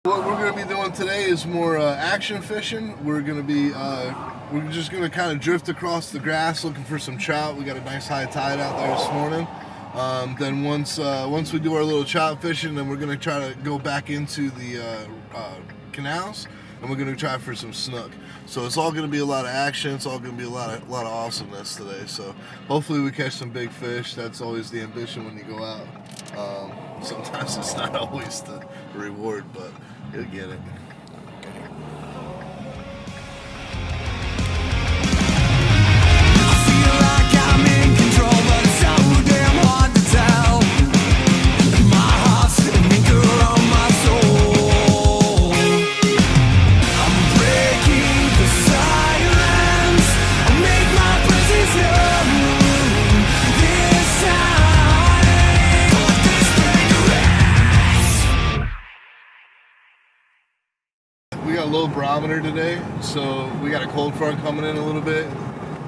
What we're going to be doing today is more action fishing. We're going to be, we're just going to kind of drift across the grass looking for some trout. We got a nice high tide out there this morning. Then once we do our little trout fishing, then we're going to try to go back into the canals, and we're going to try for some snook. So it's all going to be a lot of action. It's all going to be a lot of awesomeness today. So hopefully we catch some big fish. That's always the ambition when you go out. Sometimes it's not always the reward, but you'll get it. We got a low barometer today, so we got a cold front coming in a little bit.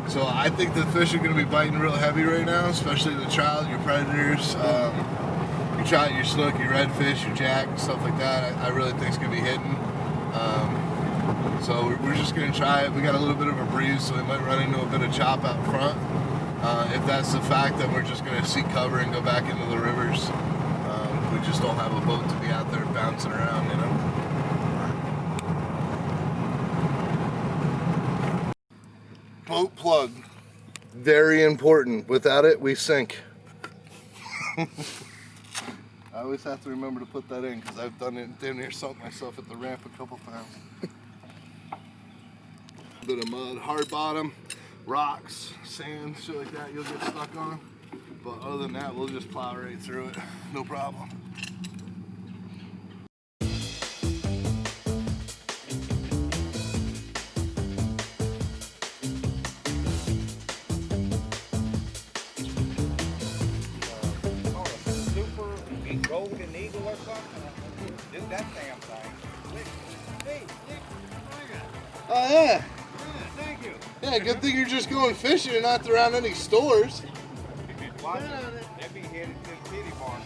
So I think the fish are going to be biting real heavy right now, especially the trout, your predators, your trout, your snook, your redfish, your jack, stuff like that. I really think it's going to be hitting. So we're just going to try it. We got a little bit of a breeze, so we might run into a bit of chop out front. If that's the fact, then we're just going to seek cover and go back into the rivers. We just don't have a boat to be out there bouncing around, you know. Boat plug, very important. Without it, we sink. I always have to remember to put that in because I've done it damn near sunk myself at the ramp a couple times. A bit of mud, hard bottom, rocks, sand, shit like that you'll get stuck on. But other than that, we'll just plow right through it, no problem. Golden eagle or something? Just that damn thing. Hey, Oh yeah. yeah, thank you. Yeah, good thing you're just going fishing and not around any stores. Watch it. They'll be headed to the kitty barn.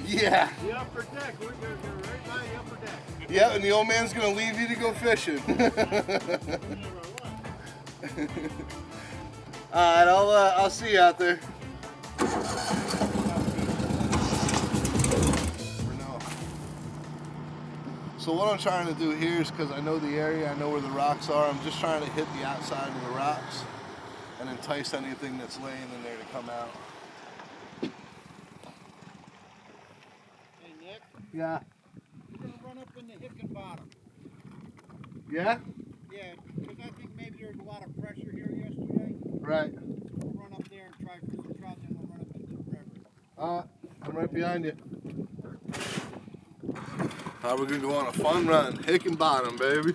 Yeah. The upper deck, we're right by the upper deck. Yeah, and the old man's gonna leave you to go fishing. Alright, I'll see you out there. So what I'm trying to do here is, because I know the area, I know where the rocks are, I'm just trying to hit the outside of the rocks and entice anything that's laying in there to come out. Hey, Nick, Yeah. you're going to run up in the Hickenbottom. Yeah? Yeah, because I think maybe there's a lot of pressure here yesterday. Right. We'll run up there and try for some trout, then we'll run up into the river. I'm right behind you. We're gonna go on a fun run, Hickenbottom, baby.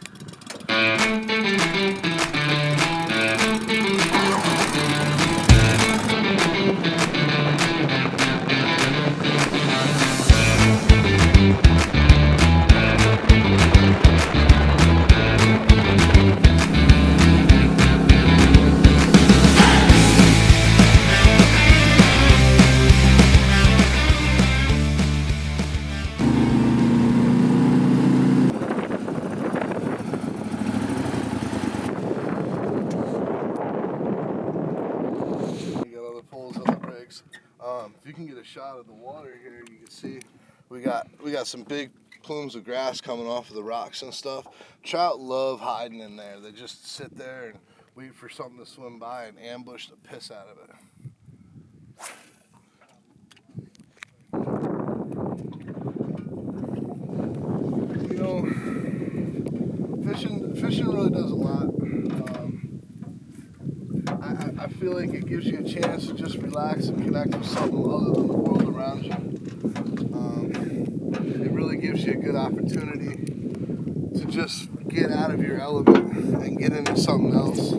If you can get a shot of the water here, you can see we got some big plumes of grass coming off of the rocks and stuff. Trout love hiding in there. They just sit there and wait for something to swim by and ambush the piss out of it. You know, fishing really does a lot. I feel like it gives you a chance to just relax and connect with something other than the world around you. It really gives you a good opportunity to just get out of your element and get into something else.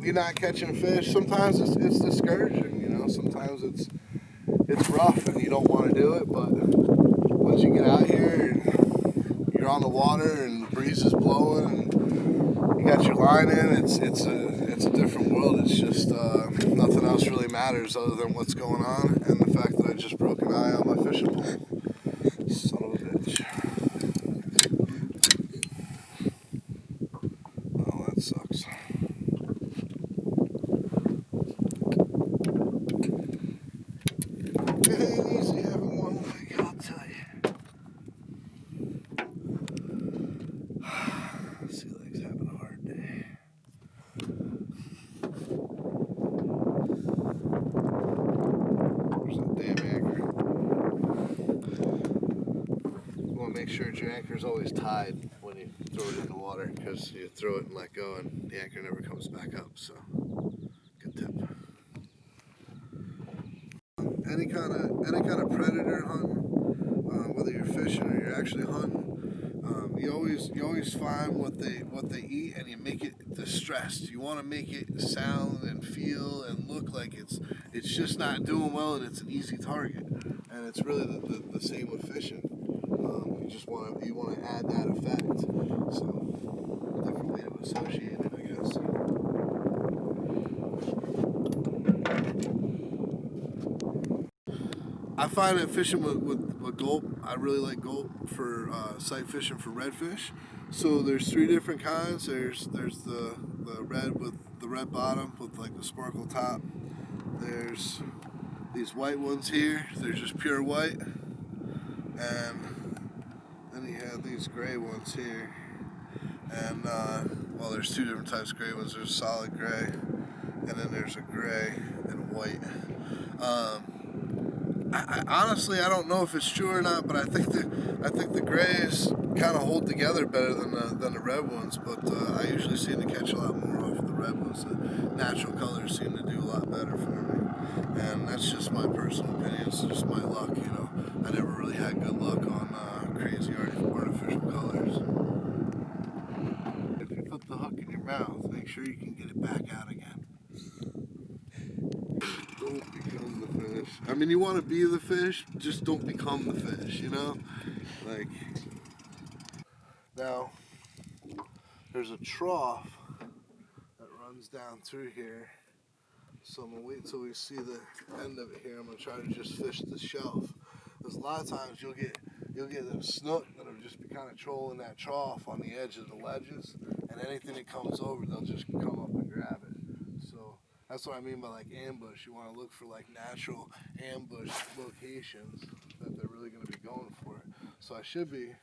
You're not catching fish. Sometimes it's discouraging, you know. Sometimes it's rough and you don't want to do it, but once you get out here and you're on the water and the breeze is blowing and you got your line in, it's a different world. It's just nothing else really matters other than what's going on and the fact that I just broke an eye on my fishing pole. Son of a bitch. to make sure your anchor is always tied when you throw it in the water, because you throw it and let go and the anchor never comes back up. So, good tip. Any kind of predator hunting, whether you're fishing or you're actually hunting, you always find what they eat, and you make it distressed. You want to make it sound and feel and look like it's just not doing well and it's an easy target. And it's really the same with fishing. You want to add that effect. So, different way to associate it, I guess. I find that fishing with gulp, I really like gulp for sight fishing for redfish. So there's 3 different kinds. There's the red with the red bottom with like the sparkle top. There's these white ones here. They're just pure white. And then you have these gray ones here. And well, there's 2 different types of gray ones. There's a solid gray, and then there's a gray and white. I honestly, I don't know if it's true or not, but I think the grays kind of hold together better than the red ones. But I usually seem to catch a lot more off of the red ones. The natural colors seem to do a lot better for me, and that's just my personal opinion. It's just my luck, you know. I never really had good luck on crazy artificial colors. If you put the hook in your mouth, make sure you can get it back out again. Don't become the fish. I mean, you want to be the fish, just don't become the fish, you know? Like, now, there's a trough that runs down through here. So I'm going to wait until we see the end of it here. I'm going to try to just fish the shelf. Because a lot of times you'll get a snook that'll just be kind of trolling that trough on the edge of the ledges. And anything that comes over, they'll just come up and grab it. So that's what I mean by like ambush. You want to look for like natural ambush locations that they're really going to be going for it. So I should be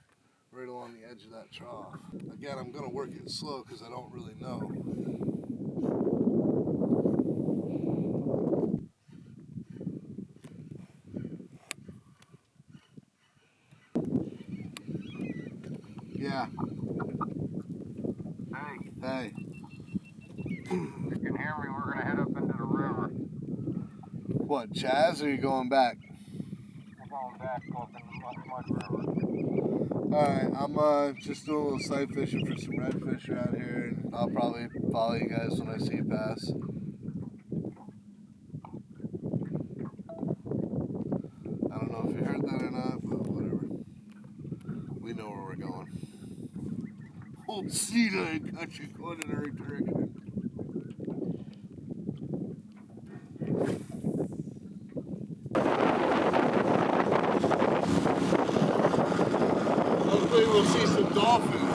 right along the edge of that trough. Again, I'm going to work it slow because I don't really know. Yeah. Hey. You can hear me. We're gonna head up into the river. What, Chaz, or are you going back? We're going back up in the Mud River. Alright, I'm just doing a little sight fishing for some redfish around here, and I'll probably follow you guys when I see you pass. I don't know if you heard that or not, but whatever. We know where we're going. Old Cena got you going in the right direction. Hopefully we'll see some dolphins.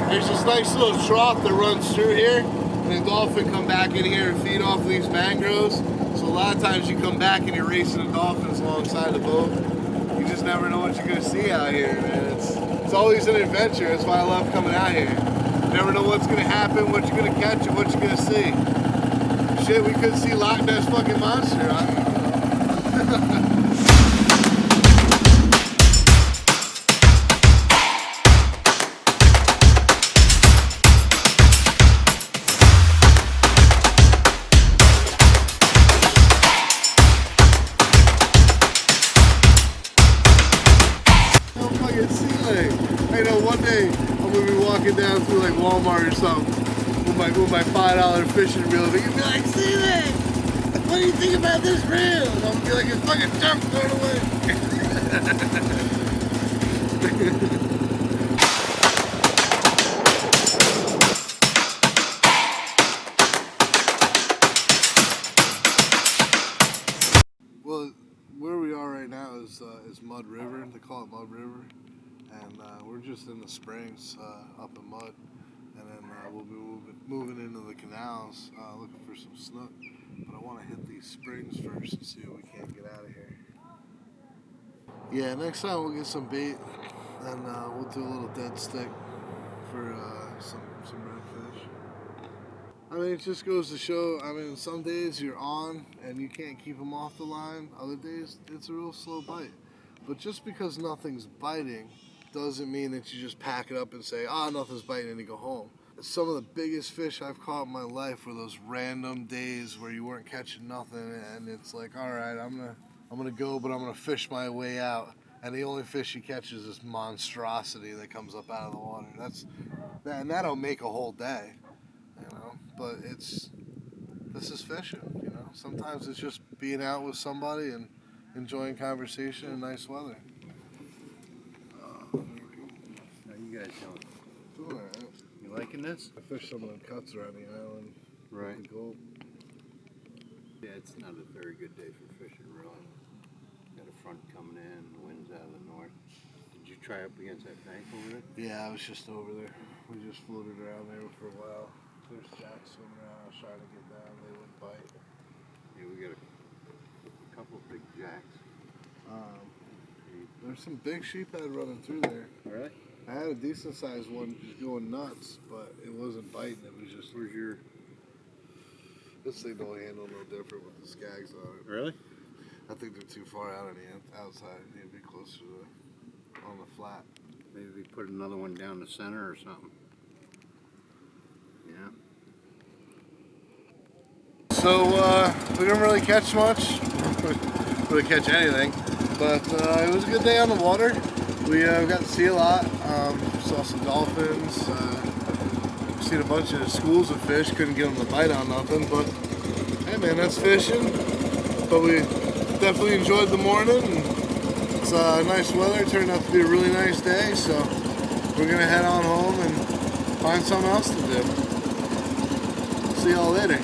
There's this nice little trough that runs through here, and the dolphin come back in here and feed off these mangroves. So a lot of times you come back and you're racing the dolphins alongside the boat. You just never know what you're gonna see out here, man. It's always an adventure. That's why I love coming out here. You never know what's gonna happen, what you're gonna catch, and what you're gonna see. Shit, we could see Loch Ness fucking monster. I don't know. I know one day I'm gonna be walking down through like Walmart or something with my $5 fishing reel, and you'll be like, "See that? What do you think about this reel?" And I'm gonna be like, "It's fucking junk, throw it away." Well, where we are right now is Mud River. They call it Mud River. And we're just in the springs up in Mud, and then we'll be moving into the canals looking for some snook. But I want to hit these springs first and see if we can't get out of here. Yeah, next time we'll get some bait, and we'll do a little dead stick for some redfish. I mean, it just goes to show, I mean, some days you're on and you can't keep them off the line. Other days, it's a real slow bite. But just because nothing's biting doesn't mean that you just pack it up and say, "Ah, nothing's biting," and you go home. Some of the biggest fish I've caught in my life were those random days where you weren't catching nothing, and it's like, all right, I'm gonna go, but I'm gonna fish my way out, and the only fish you catch is this monstrosity that comes up out of the water. And that'll make a whole day, you know. But this is fishing, you know. Sometimes it's just being out with somebody and enjoying conversation and nice weather. How you guys doing? Doing all right. You liking this? I fished some of the cuts around the island. Right. The gold. Yeah, it's not a very good day for fishing, really. Got a front coming in, the wind's out of the north. Did you try up against that bank over there? Yeah, I was just over there. We just floated around there for a while. There's jacks swimming around. I was trying to get down. They wouldn't bite. Yeah, we got a couple of big jacks. There's some big sheephead running through there. Really? I had a decent sized one just going nuts, but it wasn't biting. It was just. Where's your... This thing don't handle no different with the skags on it. Really? I think they're too far out on the outside. They need to be closer to on the flat. Maybe we put another one down the center or something. Yeah. So we didn't really catch much. Really catch anything, but it was a good day on the water. We got to see a lot. Saw some dolphins. Seen a bunch of schools of fish. Couldn't get them to bite on nothing, but hey man, that's fishing. But we definitely enjoyed the morning. And it's nice weather. It turned out to be a really nice day, so we're gonna head on home and find something else to do. See y'all later.